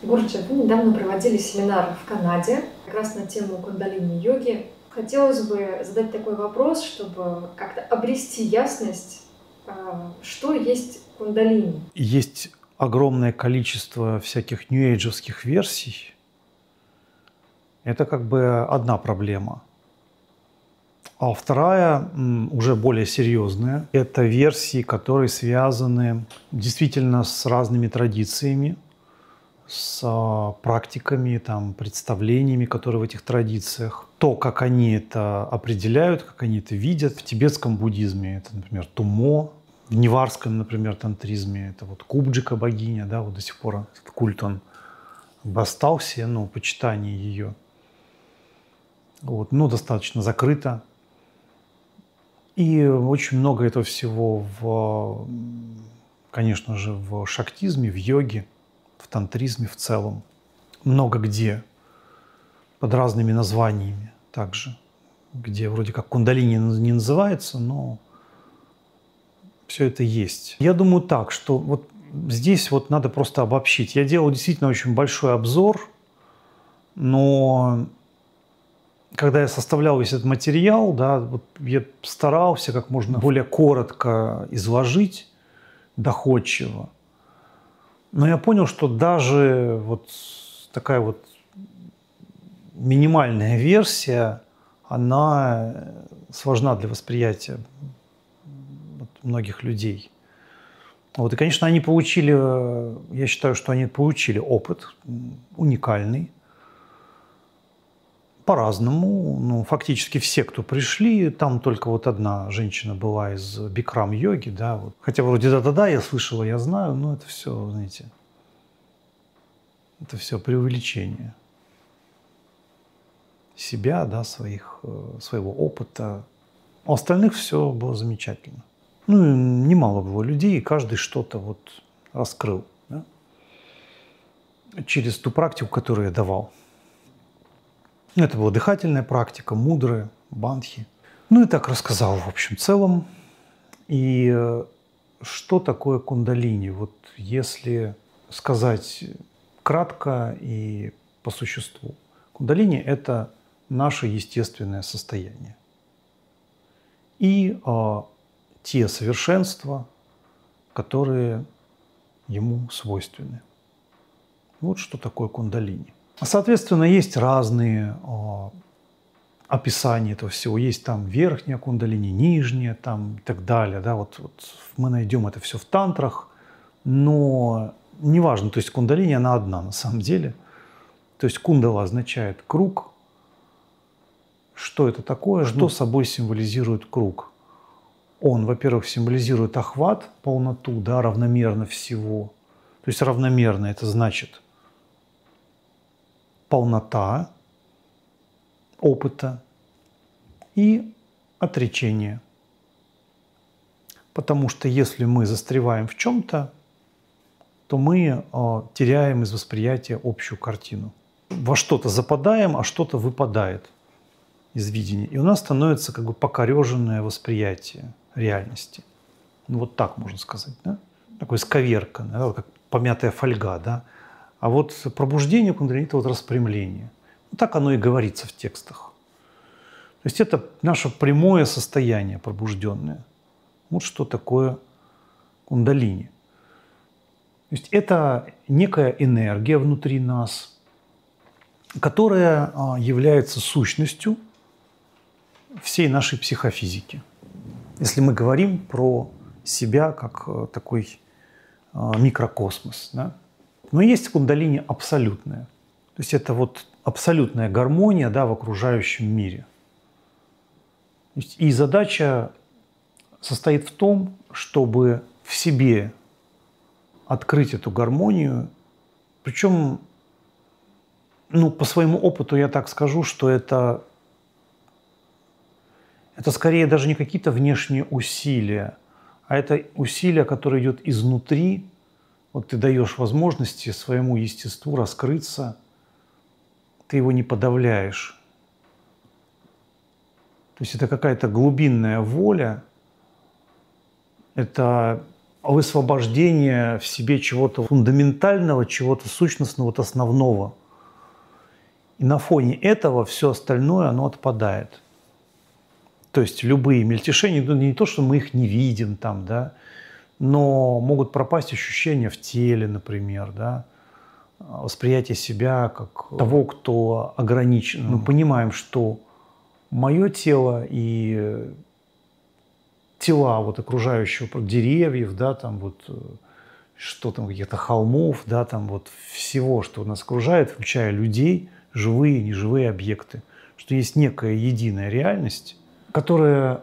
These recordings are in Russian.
Гурджи, вы недавно проводили семинар в Канаде как раз на тему кундалини-йоги. Хотелось бы задать такой вопрос, чтобы как-то обрести ясность, что есть кундалини. Есть огромное количество всяких нью-эйджевских версий. Это как бы одна проблема. А вторая, уже более серьезная, это версии, которые связаны действительно с разными традициями, с практиками, представлениями, которые в этих традициях. То, как они это определяют, как они это видят. В тибетском буддизме это, например, тумо. В неварском, например, тантризме это вот Кубджика богиня, да, вот до сих пор этот культ, он остался, почитание ее. Вот, достаточно закрыто. И очень много этого всего конечно же, в шактизме, в йоге, в тантризме в целом. Много где под разными названиями также, где вроде как кундалини не называется, но все это есть. Я думаю так, что вот здесь вот надо просто обобщить. Я делал действительно очень большой обзор, но когда я составлял весь этот материал, да, вот я старался как можно более коротко изложить, доходчиво. Но я понял, что даже вот такая вот минимальная версия, она сложна для восприятия многих людей. Вот. И, конечно, они получили, я считаю, что они получили опыт уникальный, по-разному. Фактически все, кто пришли, там только вот одна женщина была из бикрам-йоги, да, вот. Хотя вроде да-да-да, я слышала, я знаю, но это все, знаете, это все преувеличение себя, да, своего опыта. У остальных все было замечательно. Немало было людей, и каждый что-то вот раскрыл, да, через ту практику, которую я давал. Это была дыхательная практика, мудры, бандхи. И так рассказал в общем целом. И что такое кундалини? Вот если сказать кратко и по существу. Кундалини – это наше естественное состояние. И те совершенства, которые ему свойственны. Вот что такое кундалини. Соответственно, есть разные описания этого всего. Есть там верхняя кундалини, нижняя и так далее. Да? Вот мы найдем это все в тантрах, но неважно, то есть кундалини, она одна на самом деле. То есть кундала означает круг. Что это такое? Что собой символизирует круг? Он, во-первых, символизирует охват, полноту, да, равномерно всего. То есть равномерно – это значит полнота опыта и отречение. Потому что если мы застреваем в чем-то, то мы теряем из восприятия общую картину. Во что-то западаем, а что-то выпадает из видения. И у нас становится как бы покореженное восприятие реальности. Вот так можно сказать, да? Такое сковерканное, да? Как помятая фольга, да? А вот пробуждение кундалини – это вот распрямление. Так оно и говорится в текстах. То есть это наше прямое состояние пробужденное. Вот что такое кундалини. То есть это некая энергия внутри нас, которая является сущностью всей нашей психофизики. Если мы говорим про себя как такой микрокосмос, да? Но есть кундалини абсолютная. То есть это вот абсолютная гармония, да, в окружающем мире. И задача состоит в том, чтобы в себе открыть эту гармонию. Причем, по своему опыту я так скажу, что это скорее даже не какие-то внешние усилия, а это усилие, которое идет изнутри. Вот ты даешь возможности своему естеству раскрыться, ты его не подавляешь. То есть это какая-то глубинная воля, это высвобождение в себе чего-то фундаментального, чего-то сущностного, вот основного. И на фоне этого все остальное, оно отпадает. То есть любые мельтешения, ну, не то, что мы их не видим там, да, но могут пропасть ощущения в теле, например, да, восприятие себя как того, кто ограничен. Мы понимаем, что мое тело и тела вот окружающего деревьев, да, там вот что там, каких-то холмов, да, там вот всего, что нас окружает, включая людей, живые, неживые объекты, что есть некая единая реальность, которая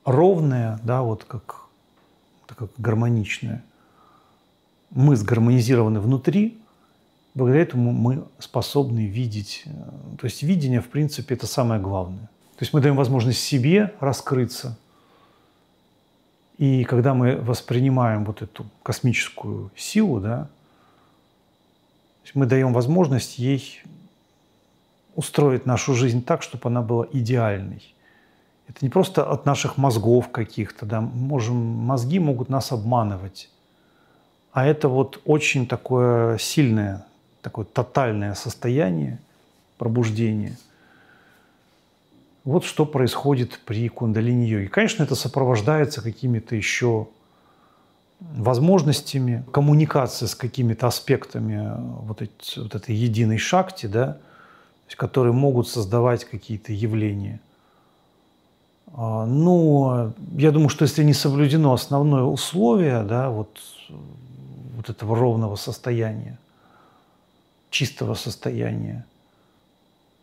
ровная, да, вот как гармоничная. Мы сгармонизированы внутри, благодаря этому мы способны видеть. То есть видение, в принципе, это самое главное. То есть мы даем возможность себе раскрыться. И когда мы воспринимаем вот эту космическую силу, да, мы даем возможность ей устроить нашу жизнь так, чтобы она была идеальной. Это не просто от наших мозгов каких-то, да, мозги могут нас обманывать, а это вот очень такое сильное, такое тотальное состояние пробуждения. Вот что происходит при кундалини-йоге. Конечно, это сопровождается какими-то еще возможностями коммуникации с какими-то аспектами вот этой единой шакти, да, которые могут создавать какие-то явления. Но я думаю, что если не соблюдено основное условие, да, вот этого ровного состояния, чистого состояния,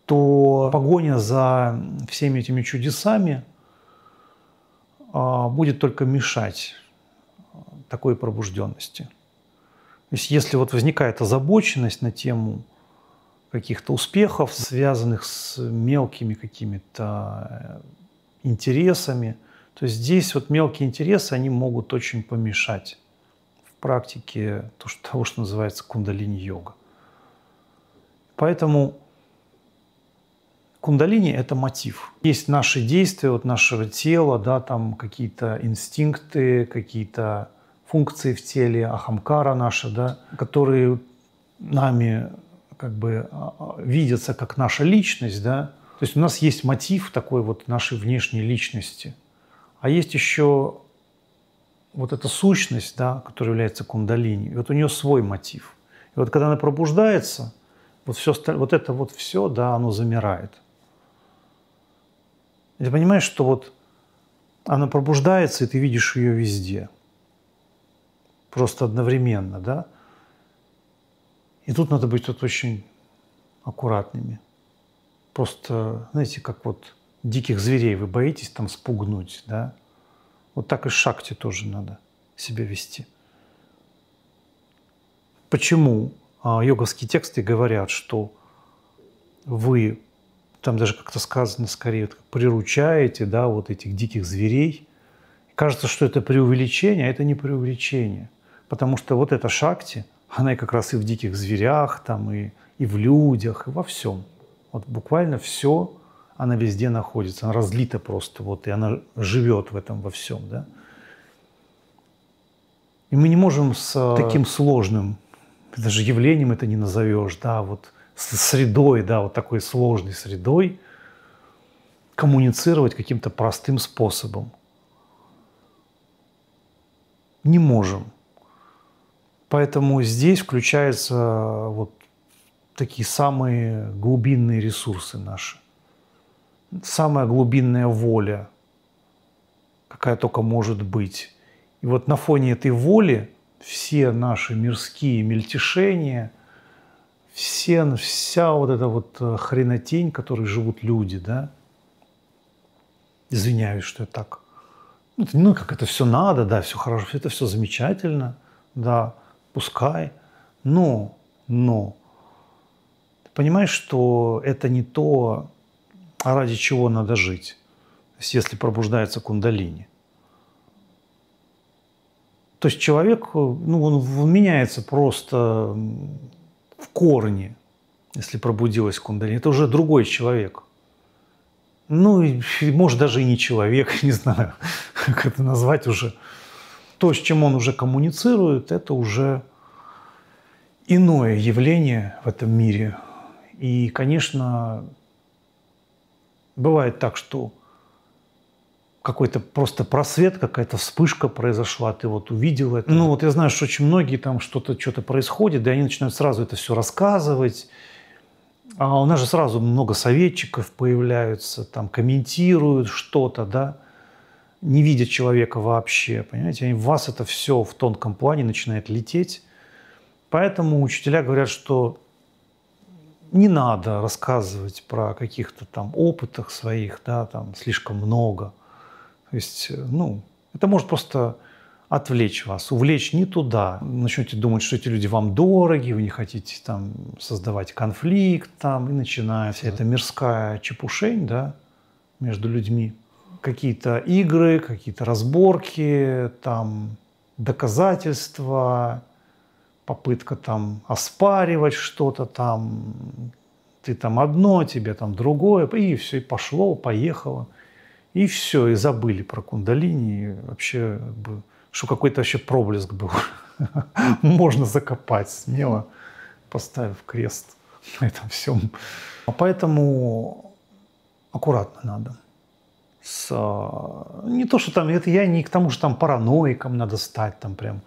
то погоня за всеми этими чудесами будет только мешать такой пробужденности. То есть если вот возникает озабоченность на тему каких-то успехов, связанных с мелкими какими-то интересами, то здесь вот мелкие интересы, они могут очень помешать в практике того, что называется кундалини-йога. Поэтому кундалини – это мотив. Есть наши действия, вот нашего тела, да, там какие-то инстинкты, какие-то функции в теле, ахамкара наша, да, которые нами как бы видятся как наша личность, да. То есть у нас есть мотив такой вот нашей внешней личности, а есть еще вот эта сущность, да, которая является кундалини. И вот у нее свой мотив. И вот когда она пробуждается, вот это вот все, да, оно замирает. И ты понимаешь, что вот она пробуждается, и ты видишь ее везде. Просто одновременно, да. И тут надо быть вот очень аккуратными. Просто, знаете, как вот диких зверей вы боитесь там спугнуть, да? Вот так и с шакти тоже надо себя вести. Почему йоговские тексты говорят, что вы, там даже как-то сказано скорее, приручаете, да, вот этих диких зверей. Кажется, что это преувеличение, а это не преувеличение. Потому что вот эта шакти, она как раз и в диких зверях, там, и в людях, и во всем. Вот буквально все, она везде находится, она разлита просто, вот, и она живет в этом во всем, да. И мы не можем с таким сложным, даже явлением это не назовешь, да, вот с средой, да, вот такой сложной средой коммуницировать каким-то простым способом. Не можем. Поэтому здесь включаются вот такие самые глубинные ресурсы наши. Самая глубинная воля, какая только может быть. И вот на фоне этой воли все наши мирские мельтешения, вся вот эта вот хренотень, в которой живут люди, да, извиняюсь, что я так, ну как это все надо, да, все хорошо, это все замечательно, да, пускай, но ты понимаешь, что это не то, ради чего надо жить, если пробуждается кундалини. То есть человек, ну, он меняется просто в корне, если пробудилась кундалини. Это уже другой человек. Ну, и, может, даже и не человек, не знаю, как это назвать уже. то, с чем он уже коммуницирует, это уже иное явление в этом мире. И, конечно, бывает так, что какой-то просто просвет, какая-то вспышка произошла, ты вот увидел это. Ну вот я знаю, что очень многие там что-то происходит, да, они начинают сразу это все рассказывать. А у нас же сразу много советчиков появляются, там комментируют что-то, да, не видят человека вообще, понимаете, в вас это все в тонком плане начинает лететь. Поэтому учителя говорят, что не надо рассказывать про каких-то там опытах своих, да, там слишком много. То есть, ну, это может просто отвлечь вас, увлечь не туда. Начнете думать, что эти люди вам дороги, вы не хотите там создавать конфликт, там, и начинается вся эта мирская чепушень, да, между людьми. Какие-то игры, какие-то разборки, там, доказательства, попытка там оспаривать что-то там, ты там одно, тебе там другое, и все, и пошло, поехало. И все, и забыли про кундалини, и вообще, что какой-то вообще проблеск был. Можно закопать смело, поставив крест на этом всем. Поэтому аккуратно надо. Не то, что там, это я не к тому, что там параноиком надо стать, там прям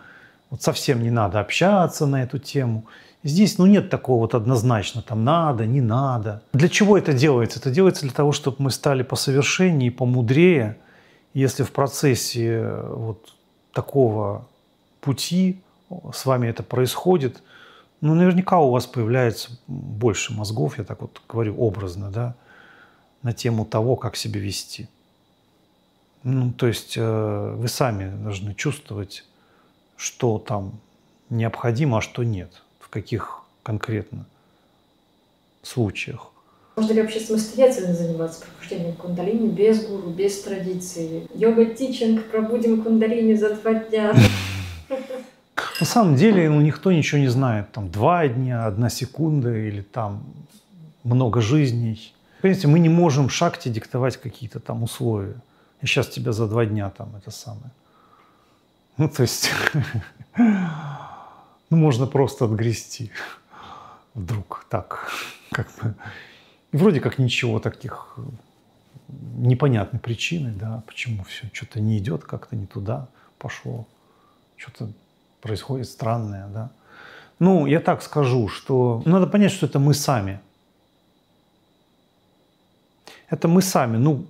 вот совсем не надо общаться на эту тему. Здесь, ну, нет такого вот однозначно, там надо, не надо. Для чего это делается? Это делается для того, чтобы мы стали посовершеннее, помудрее. Если в процессе вот такого пути с вами это происходит, ну, наверняка у вас появляется больше мозгов, я так вот говорю образно, да, на тему того, как себя вести. Ну, то есть вы сами должны чувствовать, что там необходимо, а что нет. В каких конкретно случаях. Можно ли вообще самостоятельно заниматься пробуждением кундалини без гуру, без традиции? Йога-тичинг, пробудим кундалини за 2 дня. На самом деле, ну, никто ничего не знает. Там 2 дня, 1 секунда или там много жизней. Понимаете, мы не можем шакти диктовать какие-то там условия. И сейчас тебя за 2 дня там это самое. Ну, то есть, ну, можно просто отгрести вдруг так, как бы. И вроде как ничего таких непонятной причины, да, почему все что-то не идет, как-то не туда пошло, что-то происходит странное, да. Ну, я так скажу, что надо понять, что это мы сами. Это мы сами. Ну,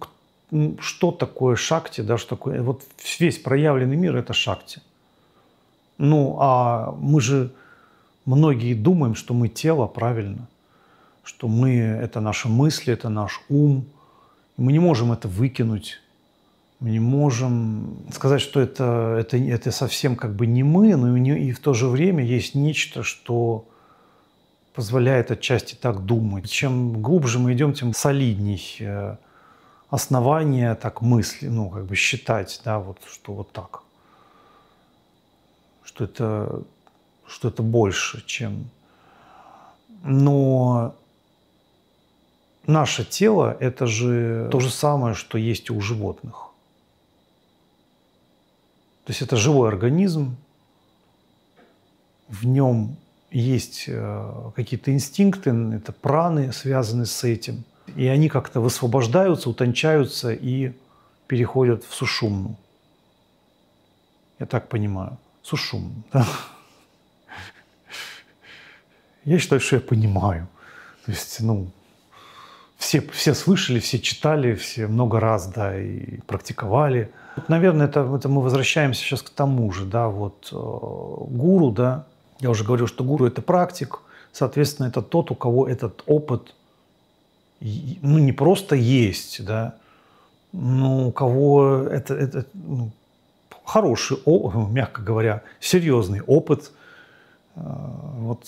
что такое шакти, да, что такое, вот весь проявленный мир – это шакти. Ну, а мы же многие думаем, что мы тело, правильно, что мы – это наши мысли, это наш ум. Мы не можем это выкинуть, мы не можем сказать, что это совсем как бы не мы, но и в то же время есть нечто, что позволяет отчасти так думать. Чем глубже мы идем, тем солидней основание так мысли, ну, как бы считать, да, вот, что вот так. Что это больше, чем... Но наше тело – это же то же самое, что есть и у животных. То есть это живой организм, в нем есть какие-то инстинкты, это праны, связанные с этим. И они как-то высвобождаются, утончаются и переходят в сушумну. Я так понимаю. Сушумну. Да? Я считаю, что я понимаю. То есть, ну, все слышали, все читали, все много раз, да, и практиковали. Вот, наверное, это мы возвращаемся сейчас к тому же, да, вот гуру, да. Я уже говорил, что гуру – это практик, соответственно, это тот, у кого этот опыт, ну, не просто есть, да, но у кого это ну, хороший, мягко говоря, серьезный опыт вот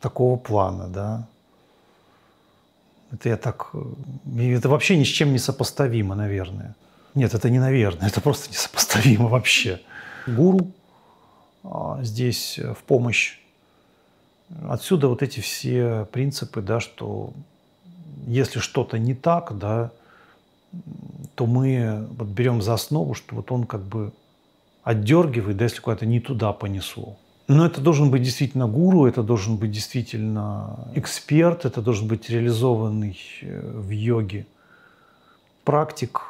такого плана, да. Это я так... Это вообще ни с чем не сопоставимо, наверное. Нет, это не наверное, это просто несопоставимо вообще. Гуру здесь в помощь. Отсюда вот эти все принципы, да, что если что-то не так, да, то мы вот берем за основу, что вот он как бы отдергивает, да, если куда-то не туда понесло. Но это должен быть действительно гуру, это должен быть действительно эксперт, это должен быть реализованный в йоге практик,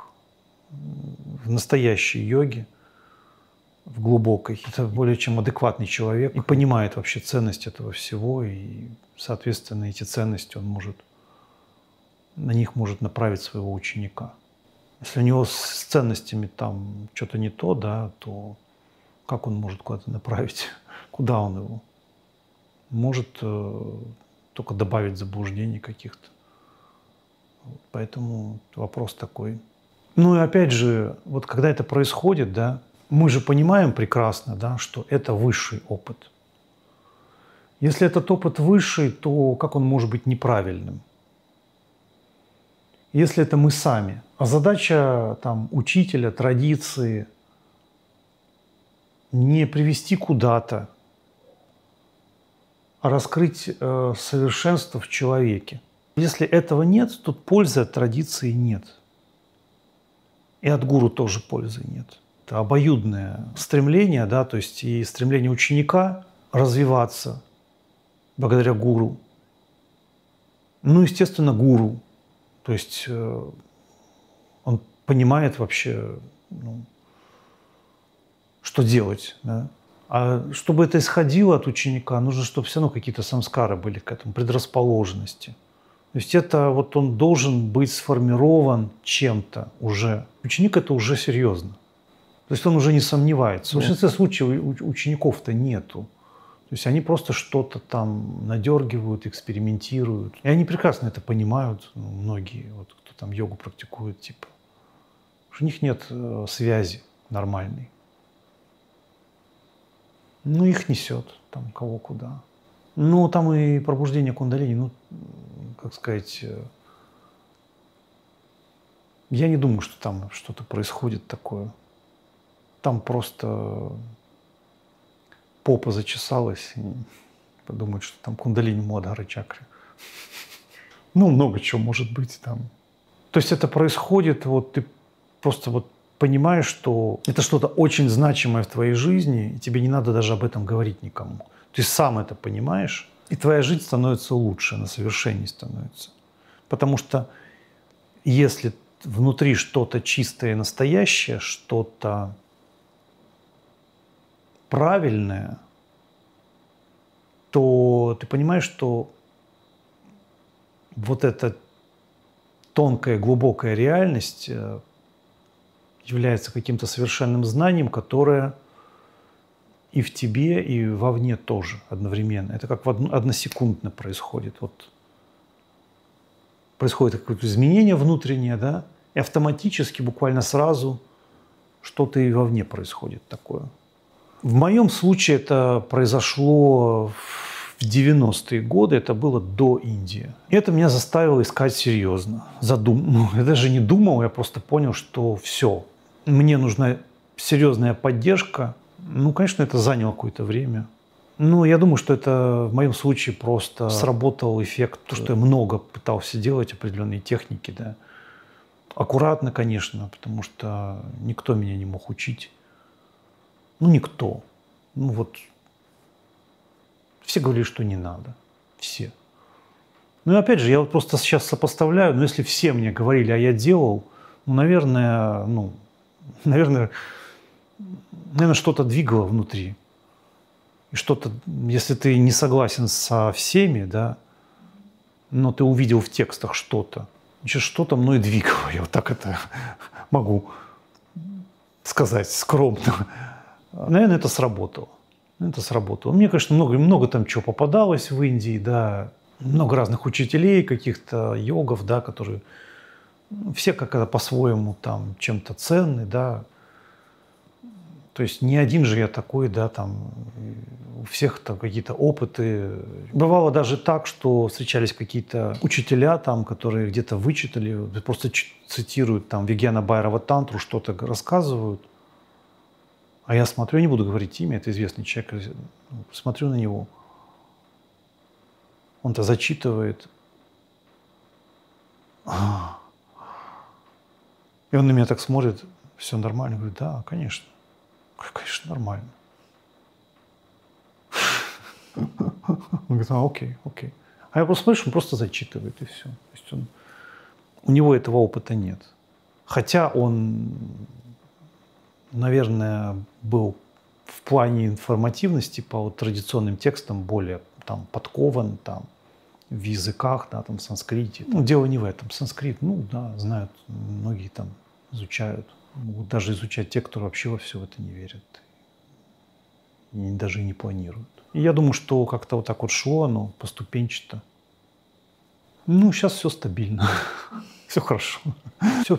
в настоящей йоге, в глубокой. Это более чем адекватный человек и понимает вообще ценность этого всего, и, соответственно, эти ценности он может, на них может направить своего ученика. Если у него с ценностями там что-то не то, да, то как он может куда-то направить? Куда он его? Может только добавить заблуждений каких-то. Поэтому вопрос такой. Ну и опять же, вот когда это происходит, да, мы же понимаем прекрасно, да, что это высший опыт. Если этот опыт высший, то как он может быть неправильным? Если это мы сами. А задача там, учителя, традиции не привести куда-то, а раскрыть совершенство в человеке. Если этого нет, то пользы от традиции нет. И от гуру тоже пользы нет. Это обоюдное стремление, да, то есть и стремление ученика развиваться благодаря гуру. Ну, естественно, гуру. То есть он понимает вообще, ну, что делать. Да? А чтобы это исходило от ученика, нужно, чтобы все равно какие-то самскары были к этому, предрасположенности. То есть это вот он должен быть сформирован чем-то уже. Ученик это уже серьезно. То есть он уже не сомневается. В большинстве случаев учеников-то нету. То есть они просто что-то там надергивают, экспериментируют. И они прекрасно это понимают, ну, многие, вот, кто там йогу практикует, типа. У них нет связи нормальной. Ну, их несет там кого куда. Ну, там и пробуждение кундалини, ну, как сказать, я не думаю, что там что-то происходит такое. Там просто попа зачесалась и подумают, что там кундалини Муладхара чакры. Ну, много чего может быть там. То есть это происходит, вот ты просто вот понимаешь, что это что-то очень значимое в твоей жизни, и тебе не надо даже об этом говорить никому. Ты сам это понимаешь, и твоя жизнь становится лучше, она совершеннее становится. Потому что если внутри что-то чистое и настоящее, что-то правильное, то ты понимаешь, что вот эта тонкая, глубокая реальность является каким-то совершенным знанием, которое и в тебе, и вовне тоже одновременно. Это как односекундно происходит. Вот происходит какое-то изменение внутреннее, да, и автоматически, буквально сразу, что-то и вовне происходит такое. В моем случае это произошло в 90-е годы, это было до Индии. И это меня заставило искать серьезно. Я даже не думал, я просто понял, что все, мне нужна серьезная поддержка. Ну, конечно, это заняло какое-то время. Ну, я думаю, что это в моем случае просто сработал эффект, то, что я много пытался делать, определенные техники, да. Аккуратно, конечно, потому что никто меня не мог учить. Ну, никто. Ну, вот все говорили, что не надо. Все. Ну, и опять же, я вот просто сейчас сопоставляю, но если все мне говорили, а я делал, ну, наверное, что-то двигало внутри. И что-то, если ты не согласен со всеми, да, но ты увидел в текстах что-то, значит, что-то мной двигало. Я вот так это могу сказать скромно. Наверное, это сработало. Это сработало. Мне, конечно, много там чего попадалось в Индии, да, много разных учителей, каких-то йогов, да, которые все как-то по-своему там чем-то ценны, да. То есть не один же я такой, да, там у всех там какие-то опыты. Бывало даже так, что встречались какие-то учителя там, которые где-то вычитали, просто цитируют там Вигьяна Байрова тантру, что-то рассказывают. А я смотрю, я не буду говорить имя, это известный человек, смотрю на него. Он-то зачитывает. И он на меня так смотрит, все нормально, говорит, да, конечно. Конечно, нормально. Он говорит, окей, окей. А я просто смотрю, он просто зачитывает, и все. То есть у него этого опыта нет. Хотя он, наверное, был в плане информативности по вот традиционным текстам более там, подкован там, в языках, да, там, в санскрите. Ну, дело не в этом. Санскрит, ну да, знают, многие там изучают. Могут даже изучать те, кто вообще во все это не верят. И даже и не планируют. И я думаю, что как-то вот так вот шло оно поступенчато. Ну, сейчас все стабильно, все хорошо,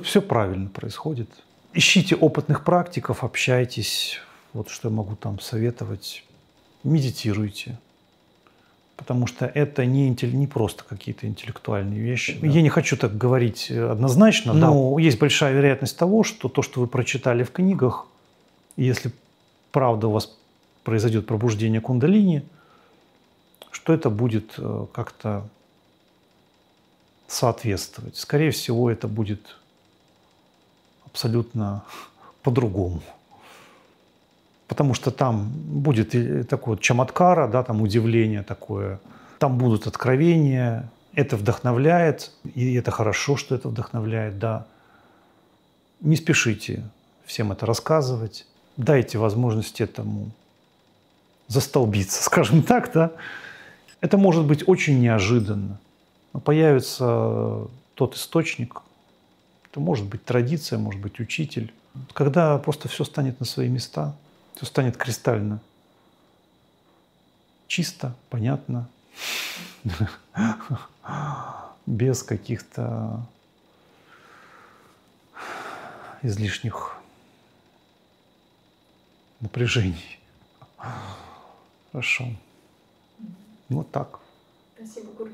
все правильно происходит. Ищите опытных практиков, общайтесь. Вот что я могу там советовать. Медитируйте. Потому что это не просто какие-то интеллектуальные вещи. Да. Я не хочу так говорить однозначно, но да, есть большая вероятность того, что то, что вы прочитали в книгах, если правда у вас произойдет пробуждение кундалини, что это будет как-то соответствовать. Скорее всего, это будет абсолютно по-другому. Потому что там будет такое чаматкара, да, там удивление такое, там будут откровения, это вдохновляет, и это хорошо, что это вдохновляет, да. Не спешите всем это рассказывать, дайте возможность этому застолбиться, скажем так, да. Это может быть очень неожиданно. Но появится тот источник, это может быть традиция, может быть учитель. Когда просто все станет на свои места, все станет кристально чисто, понятно, без каких-то излишних напряжений. Хорошо. Вот так. Спасибо, Гуруш.